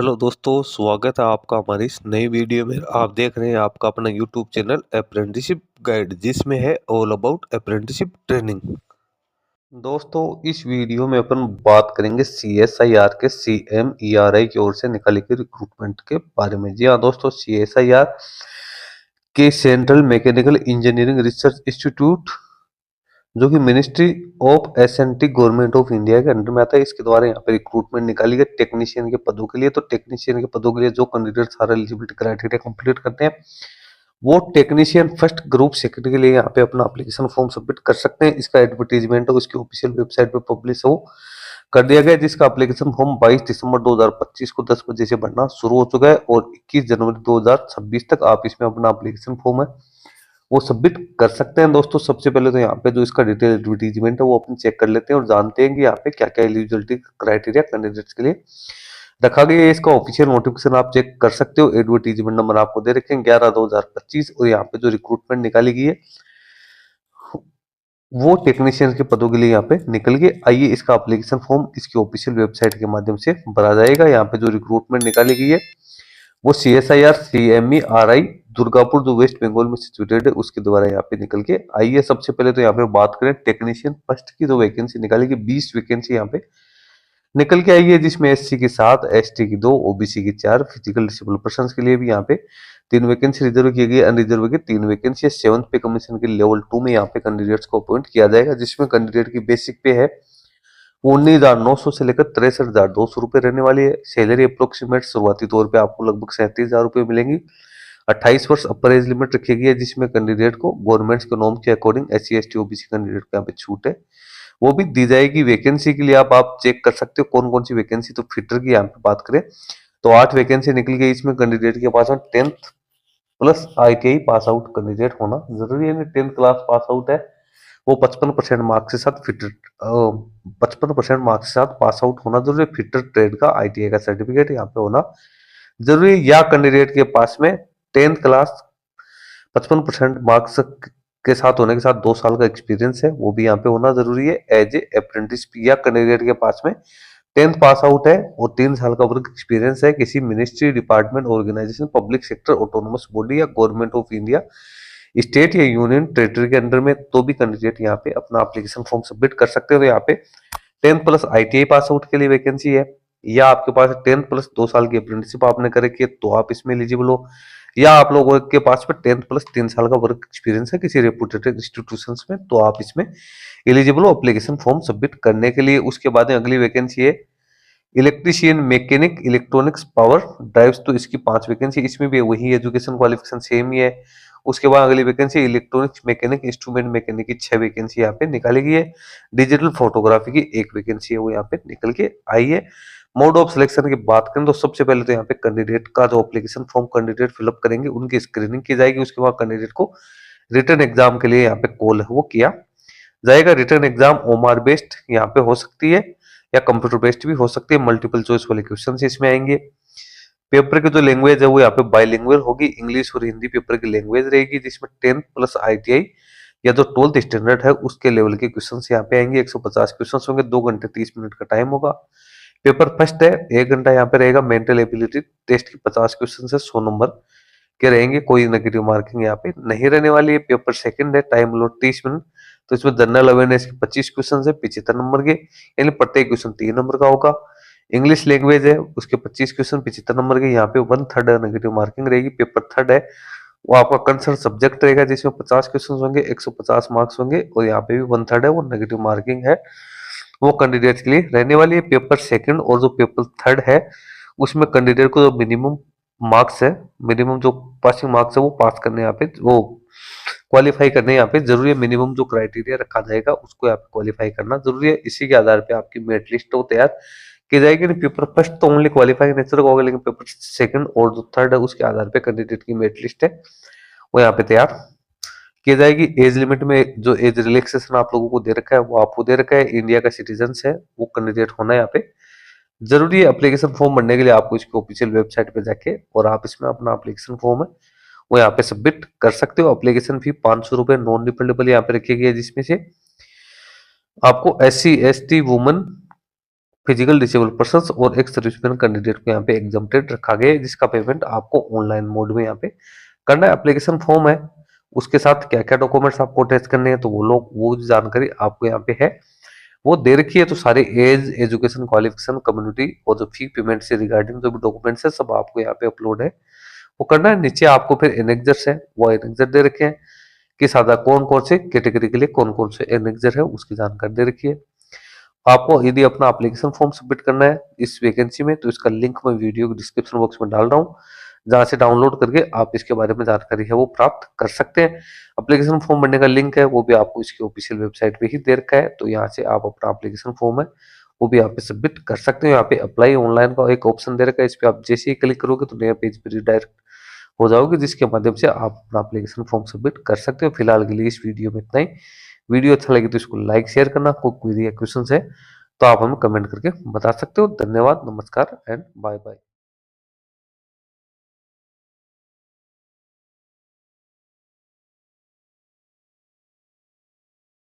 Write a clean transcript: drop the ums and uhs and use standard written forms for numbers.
Hello दोस्तों, स्वागत है आपका हमारी इस नई वीडियो में। आप देख रहे हैं आपका अपना यूट्यूब चैनल अप्रेंटिसशिप गाइड, जिसमें है ऑल अबाउट अप्रेंटिसशिप ट्रेनिंग। दोस्तों, इस वीडियो में अपन बात करेंगे CSIR के CMERI की ओर से निकाली गई रिक्रूटमेंट के बारे में। जी हाँ दोस्तों, CSIR के central mechanical engineering research institute, जो कि ministry of S and T government of India के अंडर में आता है, इसके द्वारा यहाँ पे रिक्रूटमेंट निकाली गई टेक्नीशियन के पदों के लिए। तो टेक्नीशियन के पदों के लिए जो कैंडिडेट सारा एलिजिबिलिटी क्राइटेरिया कंप्लीट करते हैं, वो टेक्नीशियन फर्स्ट ग्रुप सेकंड के लिए यहाँ पे अपना एप्लीकेशन फॉर्म सबमिट कर सकते हैं। इसका एडवर्टीजमेंट है उसकी ऑफिशियल वेबसाइट पे पब्लिश हो कर दिया गया, जिसका एप्लीकेशन फॉर्म 22 दिसंबर 2025 को 10 बजे से भरना शुरू हो चुका है और 21 जनवरी 2026 तक आप इसमें अपना एप्लीकेशन फॉर्म है वो सबमिट कर सकते हैं। दोस्तों, सबसे पहले तो यहाँ पे जो इसका डिटेल एडवर्टीजमेंट है वो अपन चेक कर लेते हैं और जानते हैं कि यहाँ पे क्या क्या एलिजिबिलिटी क्राइटेरिया कैंडिडेट्स के लिए रखा गया है। इसका ऑफिशियल नोटिफिकेशन आप चेक कर सकते हो। एडवर्टीजमेंट नंबर आपको दे रखे हैं 11/2025 और यहाँ पे जो रिक्रूटमेंट निकाली गई है वो टेक्नीशियन के पदों के लिए यहाँ पे निकल गए। आइए, इसका एप्लीकेशन फॉर्म इसकी ऑफिशियल वेबसाइट के माध्यम से भरा जाएगा। यहाँ पे जो रिक्रूटमेंट निकाली गई है वो CSIR CMERI दुर्गापुर, जो वेस्ट बंगाल में सिचुएटेड है, उसके द्वारा यहाँ पे निकल के आई है। सबसे पहले तो यहाँ पे बात करें टेक्नीशियन फर्स्ट की, जो वैकेंसी निकाली गई 20 वैकेंसी यहाँ पे निकल के आई है, जिसमें SC की 7, ST की 2, OBC की 4, फिजिकल डिसेबल पर्सन के लिए भी यहाँ पे 3 वैकेंसी रिजर्व की गई, अनरिजर्व की 3 वैकेंसी है। 7th पे कमीशन के लेवल 2 में यहाँ पे कैंडिडेट्स को अपॉइंट किया जाएगा, जिसमें कैंडिडेट की बेसिक पे है 19,900 से लेकर 63,200 रुपए रहने वाली है। सैलरी अप्रोक्सीमेट शुरुआती तौर पे आपको लगभग 37,000 रुपए मिलेंगी। 28 वर्ष अपर एज लिमिट रखी गई है, जिसमें कैंडिडेट को गवर्नमेंट के नॉर्म के according SC ST OBC candidate को यहाँ पे छूट है वो भी दी जाएगी। वैकेंसी के लिए आप चेक कर सकते हो कौन कौन सी वैकेंसी। तो फिटर की यहाँ पे बात करें तो 8 वैकेंसी निकल गई। इसमें कैंडिडेट के पास में 10th plus ITI pass out candidate होना जरूरी है। 10th क्लास पास आउट है वो 55% मार्क्स के साथ फिटर 55% मार्क्स के साथ पास आउट होना जरूरी है। फिटर ट्रेड का ITI का सर्टिफिकेट यहाँ पे होना जरूरी है, या कैंडिडेट के पास में 10th क्लास 55% मार्क्स के साथ होने के साथ 2 साल का एक्सपीरियंस है वो भी यहाँ पे होना जरूरी है एज ए अप्रेंटिस। या कैंडिडेट के पास में 10th पास आउट है और 3 साल का वर्क एक्सपीरियंस है किसी ministry, department, organisation, public sector, autonomous body या गवर्नमेंट ऑफ इंडिया, स्टेट या यूनियन टेरिटरी के अंडर में, तो भी कैंडिडेट यहाँ पे अपना एप्लीकेशन फॉर्म सबमिट कर सकते हो। तो यहाँ पे 10th plus ITI pass out के लिए वैकेंसी है, या आपके पास 10th प्लस 2 साल की अप्रेंटिसशिप आपने कर रखी है तो आप इसमें एलिजिबल हो, या आप लोगों के पास में 10th प्लस 3 साल का वर्क एक्सपीरियंस है किसी रेपुटेड इंस्टीट्यूशंस में तो आप इसमें एलिजिबल हो एप्लीकेशन फॉर्म सबमिट करने के लिए। उसके बाद में अगली वैकेंसी है electrician, mechanic, electronics, power drives. तो इसकी 5 वैकेंसी, इसमें भी वही एजुकेशन क्वालिफिकेशन सेम ही है। उसके बाद अगली vacancy electronics mechanic, instrument mechanic की 6 वैकेंसी यहाँ पे निकाली गई है। डिजिटल फोटोग्राफी की 1 वैकेंसी है वो यहाँ पे निकल के आई है। मोड ऑफ सिलेक्शन की बात करें तो सबसे पहले तो यहाँ पे कैंडिडेट का जो एप्लीकेशन फॉर्म कैंडिडेट फिलअप करेंगे उनकी स्क्रीनिंग की जाएगी। उसके बाद कैंडिडेट को रिटर्न एग्जाम के लिए यहाँ पे कॉल है वो किया जाएगा। रिटर्न एग्जाम OMR बेस्ड यहाँ पे हो सकती है या कंप्यूटर बेस्ड भी हो सकती है। मल्टीपल चॉइस वाले क्वेश्चन इसमें आएंगे। पेपर की जो लैंग्वेज है वो यहाँ पे बाइलिंगुअल होगी, इंग्लिश और हिंदी पेपर की लैंग्वेज रहेगी, जिसमें 10th प्लस ITI या जो 12th स्टैंडर्ड है उसके लेवल के क्वेश्चन यहाँ पे आएंगे। 150 क्वेश्चन होंगे, 2 घंटे 30 मिनट का टाइम होगा। पेपर फर्स्ट है 1 घंटा यहाँ पे रहेगा। मेंटल एबिलिटी टेस्ट की 50 क्वेश्चन है, 100 नंबर के रहेंगे, कोई नेगेटिव मार्किंग यहाँ पे नहीं रहने वाली है। पेपर सेकंड है, टाइम लो 30 मिनट। तो इसमें जनरल अवेयरनेस के 25 क्वेश्चन है, 75 नंबर के, यानी प्रत्येक क्वेश्चन 3 नंबर का होगा। इंग्लिश लैंग्वेज है उसके 25 क्वेश्चन 75 नंबर के, यहाँ पे 1/3 नेगेटिव मार्किंग रहेगी। पेपर थर्ड है वो आपका कंसर्न सब्जेक्ट रहेगा, जिसमें 50 क्वेश्चन होंगे, 150 मार्क्स होंगे और यहाँ पे भी 1/3 है वो नेगेटिव मार्किंग है वो कैंडिडेट के लिए रहने वाली है। पेपर सेकंड और जो पेपर थर्ड है उसमें कैंडिडेट को जो मिनिमम मार्क्स है, मिनिमम जो पासिंग मार्क्स है वो पास करने यहाँ पे वो क्वालिफाई करने यहाँ पे जरूरी है। मिनिमम जो क्राइटेरिया रखा जाएगा उसको यहाँ पे क्वालिफाई करना जरूरी है। इसी के आधार पे आपकी मेरिट लिस्ट तो तैयार की जाएगी। पेपर फर्स्ट तो ओनली क्वालिफाइंग नेचर का होगा, लेकिन पेपर सेकंड और जो थर्ड है उसके आधार पे कैंडिडेट की मेरिट लिस्ट है वो यहाँ पे तैयार की जाएगी। एज लिमिट में जो एज रिलैक्सेशन आप लोगों को दे रखा है वो आपको दे रखा है। इंडिया का सिटीजन है वो कैंडिडेट होना यहाँ पे जरूरी है। एप्लीकेशन फॉर्म भरने के लिए आपको इसकी ऑफिशियल वेबसाइट पे जाके और आप इसमें अपना एप्लीकेशन फॉर्म है वो यहाँ पे सबमिट कर सकते हो। एप्लीकेशन फी 500 रुपए नॉन रिफंडेबल यहाँ पे रखी गई है, जिसमें से आपको SC ST woman, physical disable person और एक सर्विसमैन कैंडिडेट को यहाँ पे एग्जम्प्टेड रखा गया है, जिसका पेमेंट आपको ऑनलाइन मोड में यहाँ पे करना है। एप्लीकेशन फॉर्म है, उसके साथ क्या क्या डॉक्यूमेंट्स आपको अटैच करने हैं तो वो जानकारी आपको यहाँ पे है, वो दे रखी है। तो सारे एज, एजुकेशन, क्वालिफिकेशन, कम्युनिटी और जो फी पेमेंट से रिगार्डिंग जो भी डॉक्यूमेंट्स है सब आपको यहाँ पे अपलोड है, वो करना है। नीचे आपको फिर एनेक्जर्स है, वो एनेक्जर दे रखे हैं कि सादा कौन कौन से कैटेगरी के लिए कौन कौन से एनेक्जर है उसकी जानकारी दे रखी है। आपको यदि अपना एप्लीकेशन फॉर्म सबमिट करना है इस वैकेंसी में तो इसका लिंक मैं वीडियो के डिस्क्रिप्शन बॉक्स में डाल रहा हूँ, जहां से डाउनलोड करके आप इसके बारे में जानकारी है वो प्राप्त कर सकते हैं। एप्लीकेशन फॉर्म भरने का लिंक है वो भी आपको इसकी ऑफिशियल वेबसाइट पे ही दे रखा है, तो यहाँ से आप अपना एप्लीकेशन फॉर्म है वो भी यहाँ पे सबमिट कर सकते हो। यहाँ पे अप्लाई ऑनलाइन का एक ऑप्शन दे रखा है, इस पे आप जैसे ही क्लिक करोगे तो नया पेज पे रिडायरेक्ट हो जाओगे, जिसके माध्यम से आप अपना एप्लीकेशन फॉर्म सबमिट कर सकते हो। फिलहाल के लिए इस वीडियो में इतना ही। वीडियो अच्छा लगे तो इसको लाइक शेयर करना, कोई क्वेरी या क्वेश्चन है तो आप हमें कमेंट करके बता सकते हो। धन्यवाद, नमस्कार एंड बाय बाय।